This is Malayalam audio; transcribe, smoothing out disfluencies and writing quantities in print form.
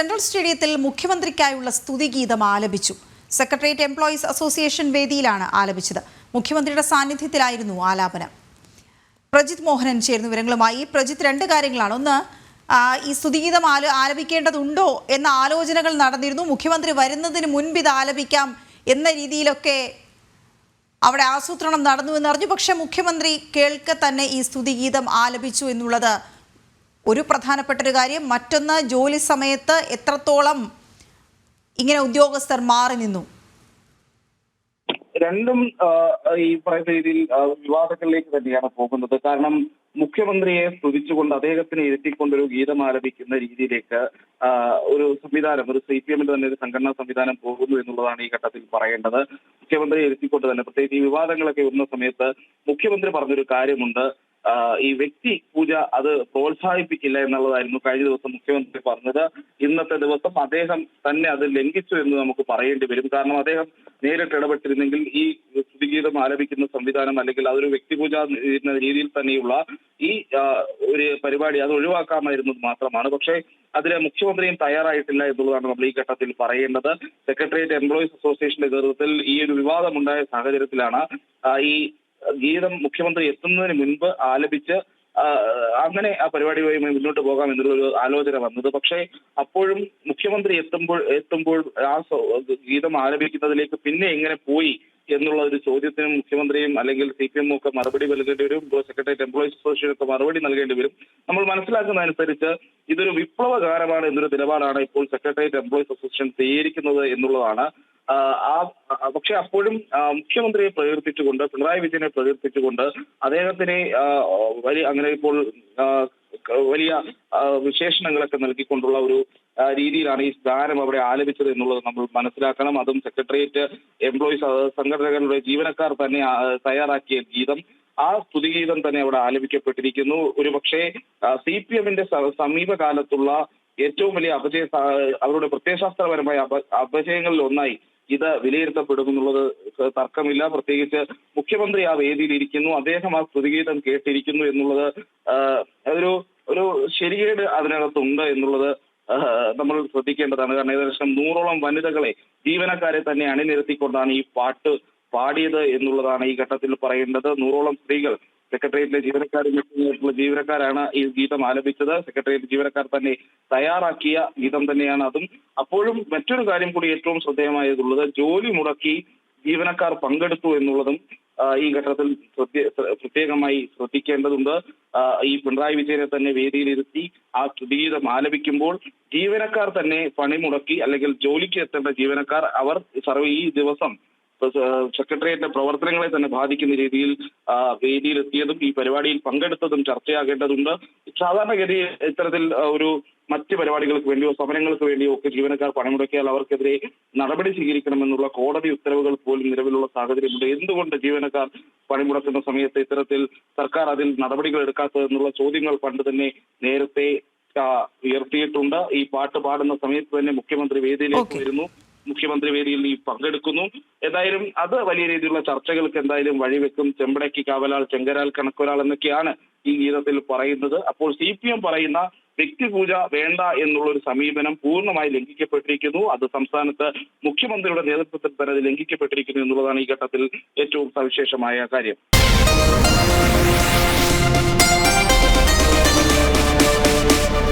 സെൻട്രൽ സ്റ്റേഡിയത്തിൽ മുഖ്യമന്ത്രിക്കായുള്ള സ്തുതിഗീതം ആലപിച്ചു. സെക്രട്ടേറിയറ്റ് എംപ്ലോയീസ് അസോസിയേഷൻ വേദിയിലാണ് ആലപിച്ചത്. മുഖ്യമന്ത്രിയുടെ സാന്നിധ്യത്തിലായിരുന്നു ആലാപനം. പ്രജിത് മോഹനൻ ചേർന്ന വിവരങ്ങളുമായി. പ്രജിത്, രണ്ട് കാര്യങ്ങളാണ്. ഒന്ന്, ഈ സ്തുതിഗീതം ആലപിക്കേണ്ടതുണ്ടോ എന്ന ആലോചനകൾ നടന്നിരുന്നു. മുഖ്യമന്ത്രി വരുന്നതിന് മുൻപ് ഇത് ആലപിക്കാം എന്ന രീതിയിലൊക്കെ അവിടെ ആസൂത്രണം നടന്നു എന്നറിഞ്ഞു. പക്ഷെ മുഖ്യമന്ത്രി കേൾക്കെ തന്നെ ഈ സ്തുതിഗീതം ആലപിച്ചു എന്നുള്ളത് ഒരു പ്രധാനപ്പെട്ടൊരു കാര്യം. മറ്റൊന്ന്, ജോലി സമയത്ത് എത്രത്തോളം ഇങ്ങനെ ഉദ്യോഗസ്ഥർ മാറി നിന്നു? രണ്ടും ഈ പറയുന്ന രീതിയിൽ വിവാദങ്ങളിലേക്ക് തന്നെയാണ് പോകുന്നത്. കാരണം മുഖ്യമന്ത്രിയെ സ്തുതിച്ചുകൊണ്ട് അദ്ദേഹത്തിനെ ഇരുത്തിക്കൊണ്ടൊരു ഗീതം ആലപിക്കുന്ന രീതിയിലേക്ക് ഒരു സംവിധാനം, ഒരു CPM തന്നെ ഒരു സംഘടനാ സംവിധാനം പോകുന്നു എന്നുള്ളതാണ് ഈ ഘട്ടത്തിൽ പറയേണ്ടത്. മുഖ്യമന്ത്രിയെ ഇരുത്തിക്കൊണ്ട് തന്നെ, പ്രത്യേകിച്ച് ഈ വിവാദങ്ങളൊക്കെ വരുന്ന സമയത്ത് മുഖ്യമന്ത്രി പറഞ്ഞൊരു കാര്യമുണ്ട്. ഈ വ്യക്തി പൂജ അത് പ്രോത്സാഹിപ്പിക്കില്ല എന്നുള്ളതായിരുന്നു കഴിഞ്ഞ ദിവസം മുഖ്യമന്ത്രി പറഞ്ഞത്. ഇന്നത്തെ ദിവസം അദ്ദേഹം തന്നെ അത് ലംഘിച്ചു എന്ന് നമുക്ക് പറയേണ്ടി വരും. കാരണം അദ്ദേഹം നേരിട്ട് ഇടപെട്ടിരുന്നെങ്കിൽ ഈ സ്തുതിഗീതം ആലപിക്കുന്ന സംവിധാനം അല്ലെങ്കിൽ അതൊരു വ്യക്തിപൂജ എന്ന രീതിയിൽ തന്നെയുള്ള ഈ ഒരു പരിപാടി അത് ഒഴിവാക്കാമായിരുന്നത് മാത്രമാണ്. പക്ഷേ അതിന് മുഖ്യമന്ത്രിയും തയ്യാറായിട്ടില്ല എന്നുള്ളതാണ് നമ്മൾ ഈ ഘട്ടത്തിൽ പറയേണ്ടത്. സെക്രട്ടേറിയറ്റ് എംപ്ലോയീസ് അസോസിയേഷന്റെ നേതൃത്വത്തിൽ ഈ ഒരു വിവാദമുണ്ടായ സാഹചര്യത്തിലാണ് ഈ ഗീതം മുഖ്യമന്ത്രി എത്തുന്നതിന് മുൻപ് ആലപിച്ച് അങ്ങനെ ആ പരിപാടിയുമായി മുന്നോട്ട് പോകാം എന്നുള്ളൊരു ആലോചന വന്നത്. പക്ഷേ അപ്പോഴും മുഖ്യമന്ത്രി എത്തുമ്പോൾ ആ ഗീതം ആലപിക്കുന്നതിലേക്ക് പിന്നെ എങ്ങനെ പോയി എന്നുള്ള ഒരു ചോദ്യത്തിനും മുഖ്യമന്ത്രിയും അല്ലെങ്കിൽ CPM ഒക്കെ മറുപടി നൽകേണ്ടി വരും. സെക്രട്ടേറിയറ്റ് എംപ്ലോയീസ് അസോസിയേഷൻ ഒക്കെ മറുപടി നൽകേണ്ടി വരും. നമ്മൾ മനസ്സിലാക്കുന്ന അനുസരിച്ച് ഇതൊരു വിപ്ലവകാരമാണ് എന്നൊരു നിലപാടാണ് ഇപ്പോൾ സെക്രട്ടേറിയറ്റ് എംപ്ലോയീസ് അസോസിയേഷൻ സ്വീകരിക്കുന്നത് എന്നുള്ളതാണ്. പക്ഷെ അപ്പോഴും മുഖ്യമന്ത്രിയെ പ്രകീർത്തിച്ചുകൊണ്ട്, പിണറായി വിജയനെ പ്രകീർത്തിച്ചുകൊണ്ട് അദ്ദേഹത്തിനെ അങ്ങനെ ഇപ്പോൾ വലിയ വിശേഷണങ്ങളൊക്കെ നൽകിക്കൊണ്ടുള്ള ഒരു രീതിയിലാണ് ഈ ഗാനം അവിടെ ആലപിച്ചത് എന്നുള്ളത് നമ്മൾ മനസ്സിലാക്കണം. അതും സെക്രട്ടേറിയറ്റ് എംപ്ലോയീസ് സംഘടനകളുടെ ജീവനക്കാർ തന്നെ തയ്യാറാക്കിയ ഗീതം, ആ സ്തുതിഗീതം തന്നെ അവിടെ ആലപിക്കപ്പെട്ടിരിക്കുന്നു. ഒരു പക്ഷേ CPMന്റെ സമീപകാലത്തുള്ള ഏറ്റവും വലിയ അവരുടെ പ്രത്യയശാസ്ത്രപരമായ അപജയങ്ങളിൽ ഒന്നായി ഇത് വിലയിരുത്തപ്പെടുമെന്നുള്ളത് തർക്കമില്ല. പ്രത്യേകിച്ച് മുഖ്യമന്ത്രി ആ വേദിയിൽ ഇരിക്കുന്നു, അദ്ദേഹം ആ സ്തുതിഗീതം കേട്ടിരിക്കുന്നു എന്നുള്ളത് ഒരു ശരിയേട് അതിനകത്തുണ്ട് എന്നുള്ളത് നമ്മൾ ശ്രദ്ധിക്കേണ്ടതാണ്. കാരണം ഏകദേശം 100ഓളം വനിതകളെ, ജീവനക്കാരെ തന്നെ അണിനിരത്തിക്കൊണ്ടാണ് ഈ പാട്ട് പാടിയത് എന്നുള്ളതാണ് ഈ ഘട്ടത്തിൽ പറയേണ്ടത്. 100ഓളം സ്ത്രീകൾ, സെക്രട്ടേറിയറ്റിലെ ജീവനക്കാരാണ് ഈ ഗീതം ആലപിച്ചത്. സെക്രട്ടേറിയറ്റ് ജീവനക്കാർ തന്നെ തയ്യാറാക്കിയ ഗീതം തന്നെയാണ് അതും. അപ്പോഴും മറ്റൊരു കാര്യം കൂടി ഏറ്റവും ശ്രദ്ധേയമായതുള്ളത്, ജോലി മുടക്കി ജീവനക്കാർ പങ്കെടുത്തു എന്നുള്ളതും ഈ ഘട്ടത്തിൽ പ്രത്യേകമായി ശ്രദ്ധിക്കേണ്ടതുണ്ട്. ഈ പിണറായി വിജയനെ തന്നെ വേദിയിലിരുത്തി ആ സ്തുതിഗീതം ആലപിക്കുമ്പോൾ ജീവനക്കാർ തന്നെ പണിമുടക്കി അല്ലെങ്കിൽ ജോലിക്ക് എത്തേണ്ട ജീവനക്കാർ അവർ ഈ ദിവസം സെക്രട്ടേറിയറ്റിന്റെ പ്രവർത്തനങ്ങളെ തന്നെ ബാധിക്കുന്ന രീതിയിൽ വേദിയിലെത്തിയതും ഈ പരിപാടിയിൽ പങ്കെടുത്തതും ചർച്ചയാകേണ്ടതുണ്ട്. സാധാരണഗതിയിൽ ഇത്തരത്തിൽ ഒരു മറ്റ് പരിപാടികൾക്ക് വേണ്ടിയോ സമരങ്ങൾക്ക് വേണ്ടിയോ ഒക്കെ ജീവനക്കാർ പണിമുടക്കിയാൽ അവർക്കെതിരെ നടപടി സ്വീകരിക്കണമെന്നുള്ള കോടതി ഉത്തരവുകൾ പോലും നിലവിലുള്ള സാഹചര്യമുണ്ട്. എന്തുകൊണ്ട് ജീവനക്കാർ പണിമുടക്കുന്ന സമയത്ത് ഇത്തരത്തിൽ സർക്കാർ അതിൽ നടപടികൾ എടുക്കാത്തതെന്നുള്ള ചോദ്യങ്ങൾ പണ്ട് തന്നെ നേരത്തെ ഉയർത്തിയിട്ടുണ്ട്. ഈ പാട്ട് പാടുന്ന സമയത്ത് തന്നെ മുഖ്യമന്ത്രി വേദിയിലേക്ക് വരുന്നു, മുഖ്യമന്ത്രി വേദിയിൽ പങ്കെടുക്കുന്നു. ഏതായാലും അത് വലിയ രീതിയിലുള്ള ചർച്ചകൾക്ക് എന്തായാലും വഴിവെക്കും. ചെമ്പടയ്ക്ക് കാവലാൾ, ചെങ്കരാൽ കണക്കൊരാൾ എന്നൊക്കെയാണ് ഈ ഗീതത്തിൽ പറയുന്നത്. അപ്പോൾ CPM പറയുന്ന വ്യക്തിപൂജ വേണ്ട എന്നുള്ളൊരു സമീപനം പൂർണ്ണമായി ലംഘിക്കപ്പെട്ടിരിക്കുന്നു. അത് സംസ്ഥാനത്ത് മുഖ്യമന്ത്രിയുടെ നേതൃത്വത്തിൽ തന്നെ അത് ലംഘിക്കപ്പെട്ടിരിക്കുന്നു എന്നുള്ളതാണ് ഈ ഘട്ടത്തിൽ ഏറ്റവും സവിശേഷമായ കാര്യം.